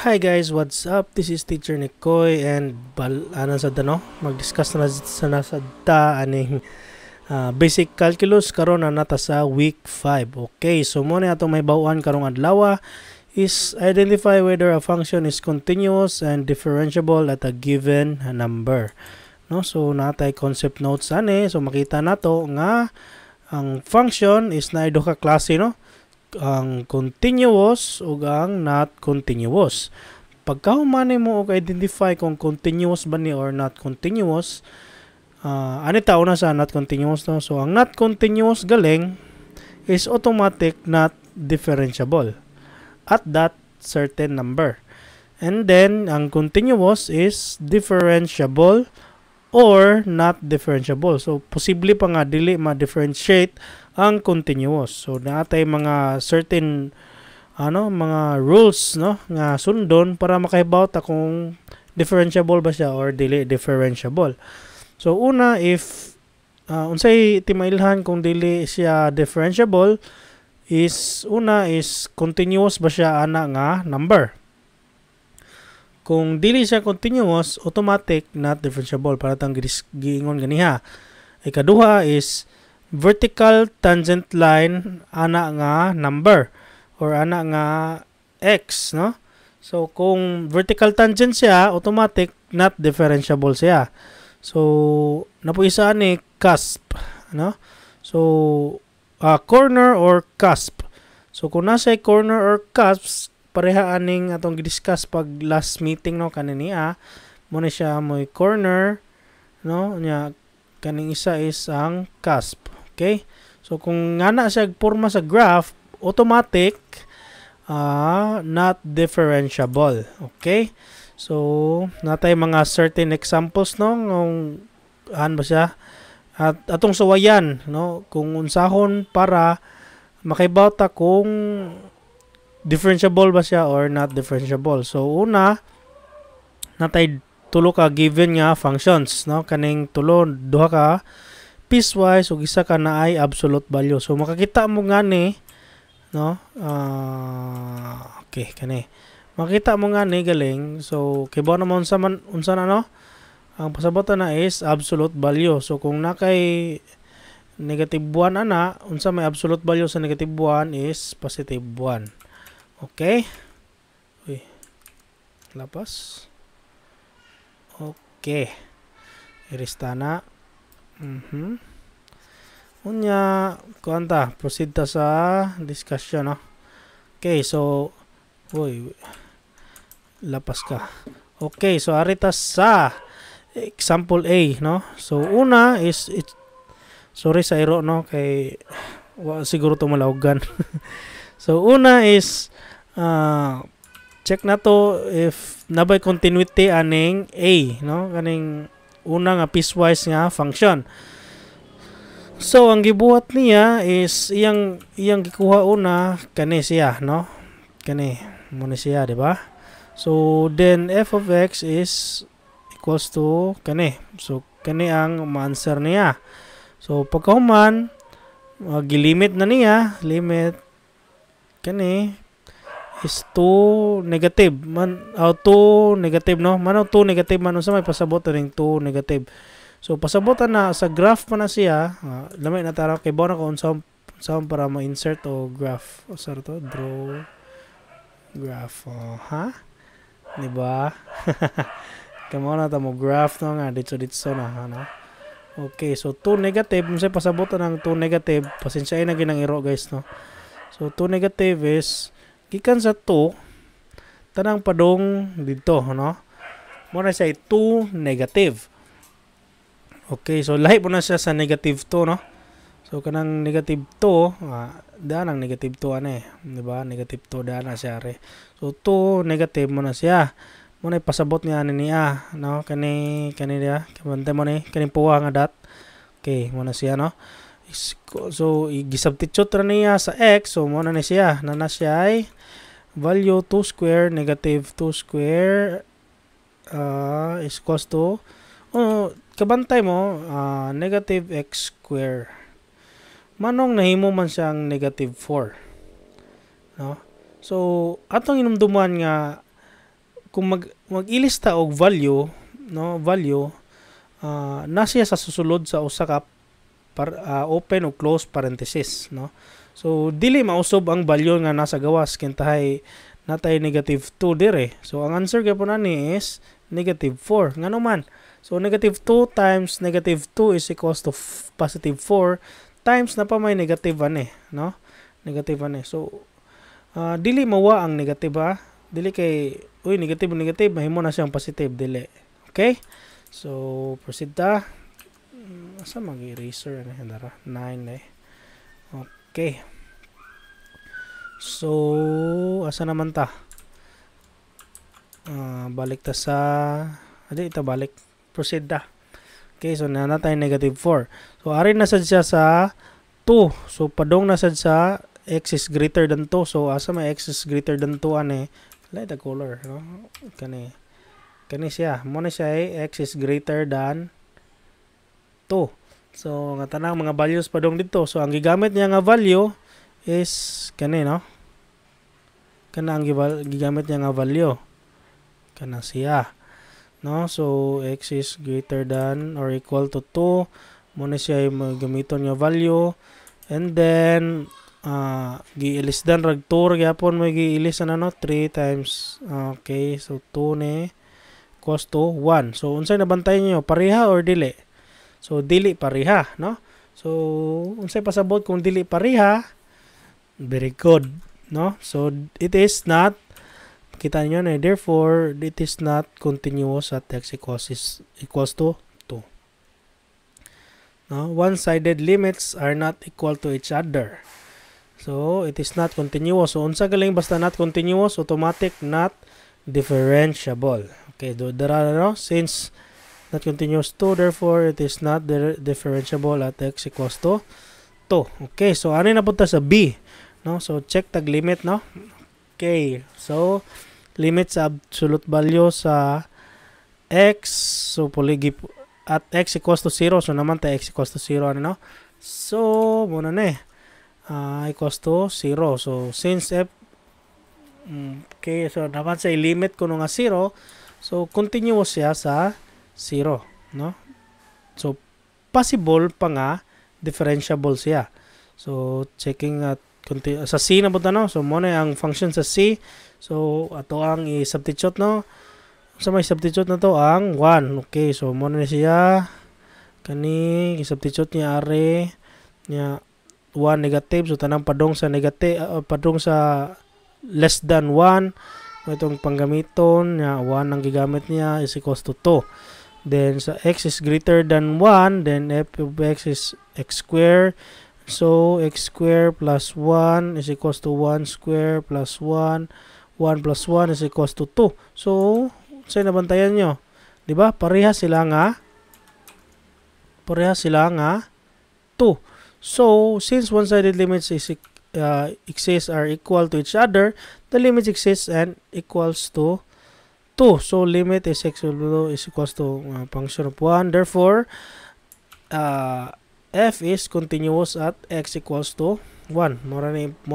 Hi guys, what's up? This is Teacher Nikoy and mag-discuss na sa nasada aning basic calculus karon na nata sa week 5. Okay, so mo na atong may bawaan karong adlaw is identify whether a function is continuous and differentiable at a given number. No, so natay concept notes ani, so makita nato nga ang function is na duha ka klase, no? Ang continuous ug ang not continuous. Pagka humani mo og identify kung continuous ba ni or not continuous, ani tao na sa not continuous, no? So ang not continuous galing is automatic not differentiable at that certain number. And then ang continuous is differentiable or not differentiable. So posible pa nga dili ma-differentiate ang continuous. So naatay mga certain mga rules, no, nga sundon para makahibaw ta kung differentiable ba siya or dili differentiable. So una, if unsay timailhan kung dili siya differentiable is continuous ba siya ana nga number. Kung dili siya continuous, automatic not differentiable para tang giingon ganiha. Ikaduha is vertical tangent line ana nga number or ana nga x, no? So kung vertical tangent siya, automatic not differentiable siya. So napuisa ni cusp, no? So corner or cusp. So kung nasa corner or cusp, pareha aning atong gidiscuss pag last meeting, no, kaniniya mo na siya mo'y corner, no, nya kaning isa is ang cusp. Okay? So kung nga na siya porma sa graph, automatic not differentiable. Okay? So natay mga certain examples, no, ng ba siya at atong suwayan, no, kung unsahon para makibaw ta kung differentiable ba siya or not differentiable. So una, natay tulo ka given nga functions, no, kaning tulo duha ka piecewise ug isa ka na ay absolute value. So makakita mo ngani, no, okay, kani makita mo ngani galing. So kibaw na mo unsa na, no, ang pasabotan na is absolute value. So kung nakay negative 1 ana, unsa may absolute value sa negative 1 is positive 1. Okay? Uy, lapas. Okay, irista na. Unya, kuanta, proceed ta sa discussion, no? Okay, so lapas ka. Okay, so arita sa example A, no? So una is sorry sa iro, no, kay siguro to malawgan. So una is check na to if nabay continuity aning A, no, kaning una nga piecewise nga function. So ang gibuhat niya is iyang gikuha una kani siya, no, kani mo ni siya, di ba? So then f of x is equals to kani. So kani ang ma-answer niya. So pagkahuman gilimit na niya, limit kani is 2 negative man, 2 negative, no, mano 2 negative man unsa may pasabot ning 2 negative. So pasabotan na sa graph pa na siya, lamay na tara kay bona ko unsa para ma-insert o graph o sa to draw graph, ha, di ba? Kamo na ta mo graph, no, nga dito na, no. Okay, so 2 negative unsa pasabotan ng 2 negative, pasensyain na ginang iro guys, no. So 2 negative is gikan sa 2 tanang padong dito, no, mo na siya 2 negative. Okay, so lahi po na siya sa negative 2, no. So kanang negative 2 daan ang negative 2 ani, di ba? Negative 2 daan na siya re. So 2 negative mo na siya, mo na ipasabot niya niya, no, kani dia kabantay mo ni kaning puwa nga dot. Okay, mo na siya, no. So gisubstitute ra niya sa x, so mo na ni siya na siya ay value 2 square negative 2 square is equals to kabantay mo negative x square. Manong nahimo man siyang negative 4, no? So atong inumduman nga kung mag-ilista og value, no, na siya sa susulod sa usa ka open o close parenthesis, no. So dili mausob ang value nga nasa gawas kintahay natay negative 2 dire. So ang answer gyapon ani is negative 4. Ngano man? So negative 2 times negative 2 is equals to positive 4 times na pa may negative ani, no? Negative ani. So dili mawa ang negative ha. Dili kay negative mahimo na siyang positive dili. Okay? So proceed ta. Asa mag-eraser na dara 9 eh. Okay. So asa naman ta? Balik ta sa ita balik. Proceed ta. Okay, so nanatay negative 4. So ari na sad siya sa 2. So padong na sad sa x is greater than 2. So asa may x is greater than 2 ani? Light the color, no? Kani siya. Mo na siya x is greater than 2. So nga tanang mga values padong dito. So ang gigamit niya nga value is kani, no? Kana ang gigamit niya nga value. Kana siya. No? So x is greater than or equal to 2. Mo na siya yung gamiton nga value. And then giilisdan rag 2 gyapon mo giilisan ano 3 times okay, so 2 ni equals to 1. So unsay nabantay niyo, pareha or dili? So dili pareha, no? So unsay pasabot kung dili pareha? Very good, no? So it is not, kita niyo na, therefore it is not continuous at x equals to 2. No? One-sided limits are not equal to each other. So it is not continuous. So unsa galing basta not continuous, automatic not differentiable. Okay, no? Since not continuous 2, therefore it is not differentiable at x equals to 2. Okay, so ano na punta sa B, no? So check tag limit, no? Okay, so limit sa absolute value sa x, so poligi at x equals to 0. So naman ta x equals to 0 ano, no? So muna na equals to 0. So since f okay, so naman sa limit ko nga 0, so continuous siya sa 0, no? So possible pa nga differentiable siya. So checking at sa C na punta, no? So muna ang function sa C. So ato ang i-substitute, no? Sa may substitute na to ang 1. Okay, so muna na siya kani i-substitute niya are niya 1 negative. So tanang padong sa negative, padong sa less than 1. Itong panggamiton niya 1 ang gigamit niya is equals to 2. Then sa x is greater than 1, then f of x is x square. So x square plus 1 is equals to 1 square plus 1. 1 plus 1 is equals to 2. So sa'yo nabantayan nyo, di ba? Pareha sila nga 2. So since one-sided limits exist are equal to each other, the limits exist and equals to 2. So limit is x is equals to function of 1. Therefore f is continuous at x equals to 1. Mo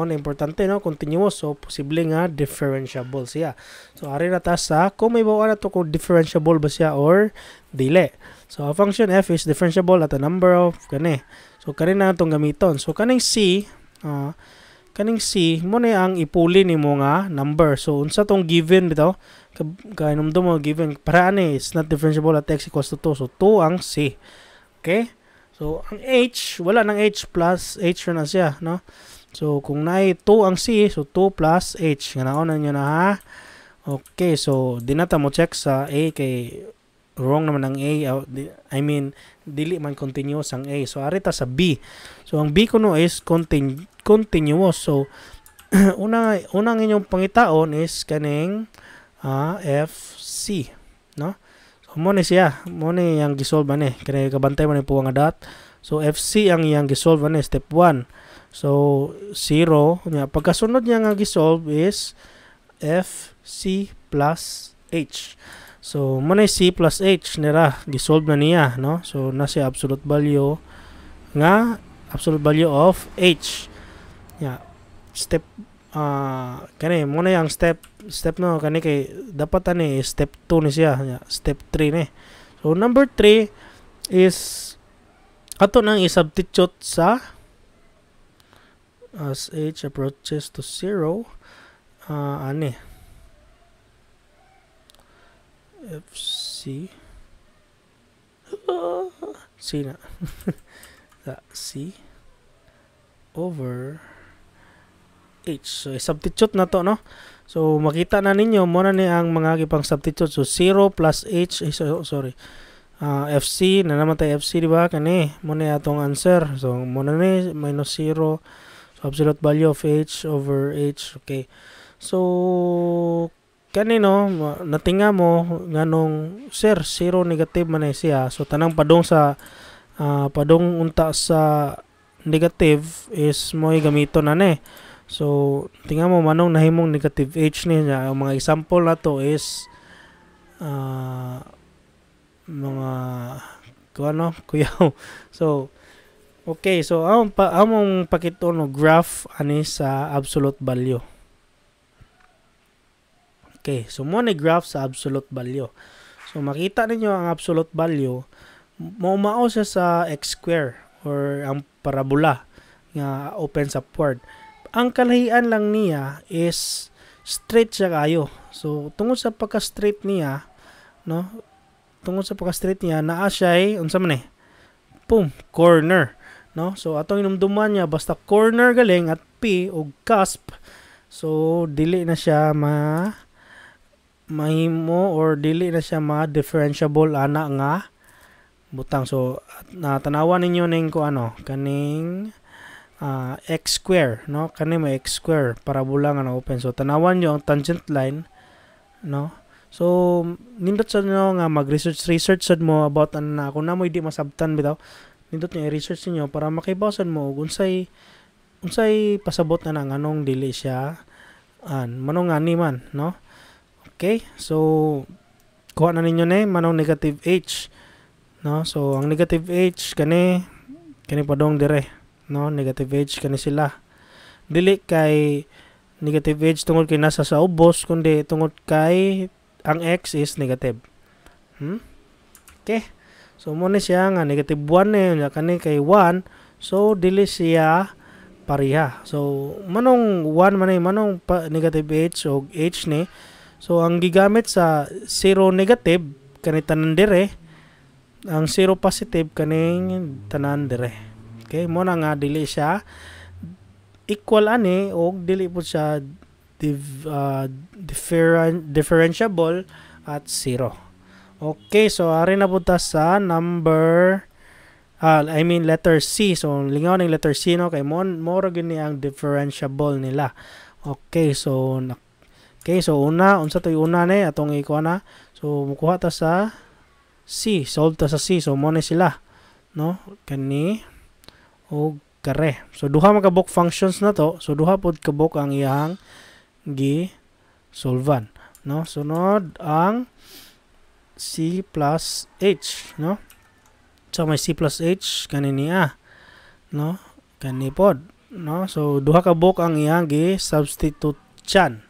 na importante, no? Continuous. So posible nga differentiable siya. So ari na ta sa kung may bawa na to kung differentiable ba siya or dili. So a function f is differentiable at a number of kani. So kani na itong gamiton. So kaning C mo na ang ipuli ni mo nga number. So unsa tong given dito? Kainumdum mo given para ani it's not differentiable at x equals to 2. So 2 ang C. Okay? So ang h, wala nang h plus h na siya, no? So kung naay 2 ang C, so 2 plus h. Ganaonan niyo na, ha? Okay, so di na ta mo check sa A kay wrong naman ang A. I mean, dili man continuous ang A. So ari ta sa B. So ang B kuno is continuous. So unang inyong pangitaon is kaning FC, no? So mo ni siya, mo ni yang gisolve ani. Kani kabantay man po nga dot. So FC ang yang gisolve ani step 1. So 0 nya pagkasunod niya nga gisolve is FC plus H. So mo ni C plus H nira gisolve na niya, no? So na siya absolute value of H. Yeah. Step kani mo na yung step no kani kay dapat ani step 2 ni siya, step 3 ni. So number 3 is ato nang i-substitute sa as h approaches to 0 ani fc c na c over h. So i-substitute na to no. So makita na ninyo mo na ni ang mga gipang substitute. So 0 plus h sorry FC na naman tayo FC di ba kani mo na atong answer. So mo na ni minus 0, so absolute value of h over h. Okay, so kani no natinga mo nganong sir 0 negative man siya. So tanang padong sa padong unta sa negative is mo gamiton na ni. So tinga mo manong nahimong negative h ni niya. Ang mga example na to is mga kuano kuyaw. So okay, so among pakito no graph ani sa absolute value. Okay, so mo ni graph sa absolute value. So makita ninyo ang absolute value mao siya sa x square or ang parabola nga open sa upward. Ang kalahian lang niya is straight siya kayo. So tungod sa pagka-straight niya, no? Tungod sa pagka-straight niya, naa siya unsa man boom, corner, no? So atong inumduman niya basta corner galing at P o cusp. So dili na siya mahimo or dili na siya ma-differentiable ana nga butang. So natanawan ninyo ning ko ano kaning x square, no? Kani may x square parabola nga na open. So tanawan niyo ang tangent line, no? So nindot sa nyo nga mag-research sad mo about na kung na mo hindi masabtan bitaw. Nindot niyo i-research niyo para makibawsan mo og unsay pasabot na nang anong dili siya manong ani man, no? Okay, so kuha na ninyo ni manong negative h, no? So ang negative h kani padong dire, no? Negative h kani sila. Dili kay negative h tungod kay nasa sa ubos kundi tungod kay ang x is negative. Okay. So mo ni siya nga negative 1 na kani kay 1, so dili siya pareha. So manong 1 manong negative h o h ni. So ang gigamit sa 0 negative kani tanan dire, ang 0 positive kaning tanan dire. Okay, mo na nga dili siya equal ani o dili po siya differentiable at 0. Okay, so ari na punta sa number letter C. So lingaw ng letter C no kay mo ra gyud ni ang differentiable nila. Okay, so unsa to yung una ni atong ikuha na. So mukuha ta sa C, solve ta sa C. So mo ni sila, no? Kani o kare. So duha man kabuk functions na to. So duha pod kabuk ang iyang gi-solvan, no? Sunod ang C plus H, no? So may C plus H kani niya, no? Kani pod, no? So duha ka buok ang iyang gi-substitution.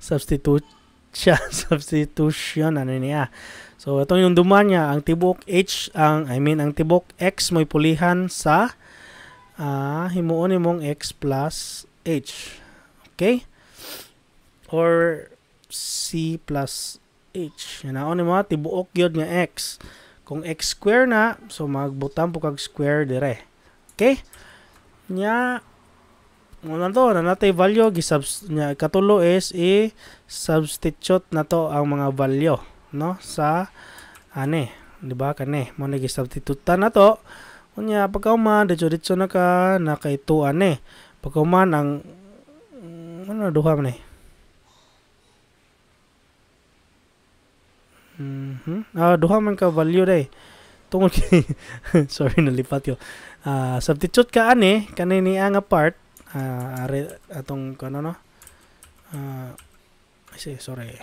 Substitution ano niya. So ito yung duman niya ang tibok H ang tibok X mo'y pulihan sa himuon nimong X plus H. Okay? Or C plus H. Yan na mo tibuok yun nga X. Kung X square na, so magbutang po kag square dire. Okay? Nya muna to na natay value nya katulo is i-substitute na to ang mga value, no? Sa di ba kani mo nagi-substitute na to. Unya pagkauman diretso na ka na kay 2 pagkauman ang duha man duha man ka value day tungod kay sorry nalipat yo. Substitute ka kani ni nga part atong kano no sorry.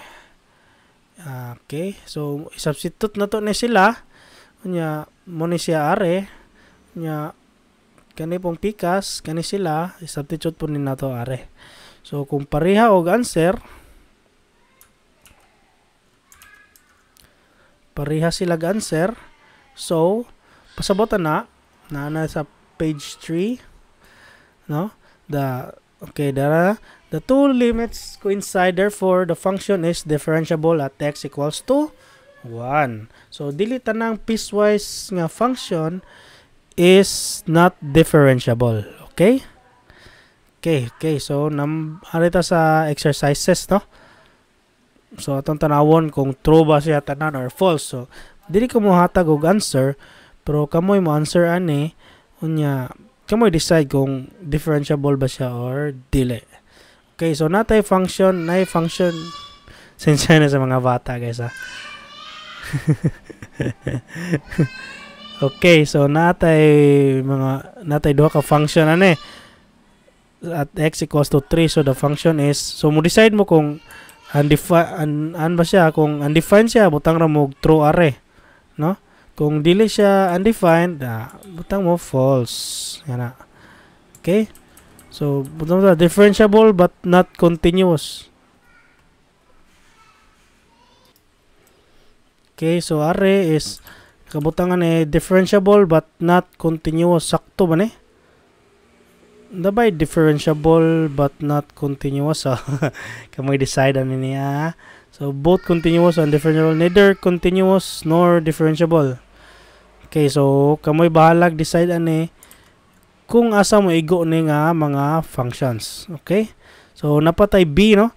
Okay, so substitute na to ni sila unya mo ni siya nya kani pong pikas kani sila substitute po ni nato So kung pareha og answer, pareha sila answer, so pasabotan na sa page 3, no? The two limits coincide, therefore the function is differentiable at x equals to 1. So dili tanang piecewise nga function is not differentiable. Okay? Okay. So harita sa exercises, no? So atong tanawon kung true ba siya tanan or false. So dili ko mo hatag og answer, pero kamoy mo answer ani unya kamoy decide kung differentiable ba siya or dili. Okay, so natay function, sensya na sa mga bata, guys, ha. Okay, so natay duha ka function ani at x equals to 3. So the function is, so mo decide mo kung ba siya, kung undefined siya, butang ra mo true are, no? Kung dili siya undefined, butang mo false. Yan na. Okay? So, butang mo differentiable but not continuous. Okay, so are is kabutangan differentiable but not continuous. Sakto ba ni? Dabay differentiable but not continuous. So, kamoy decide ani niya. So, both continuous and differentiable, neither continuous nor differentiable. Okay, so kamoy bahalag decide ani kung asa mo igo ni nga mga functions. Okay? So napatay B, no?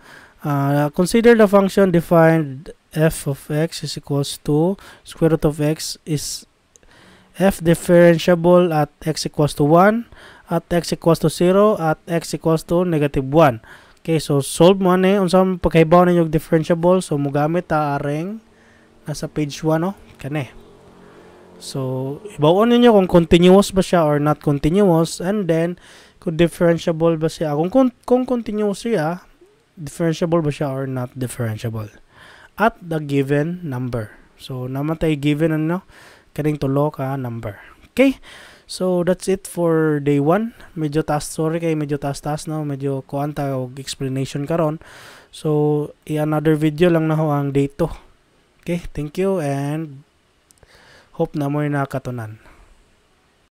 Consider the function defined f of x is equals to square root of x is f differentiable at x equals to 1, at x equals to 0, at x equals to negative 1. Okay, so solve mo ani unsa man pagkahibaw ninyo differentiable. So mogamit ta areng nasa page 1, no? Kani. So, ibawon ninyo kung continuous ba siya or not continuous, and then kung differentiable ba siya. Kung continuous siya, differentiable ba siya or not differentiable at the given number. So, naman tayo given kaning tulo ka number. Okay? So, that's it for day 1. Medyo taas, no? Medyo kuanta og explanation karon. So, another video lang na ho ang day 2. Okay? Thank you and hope na mo'y nakatunan.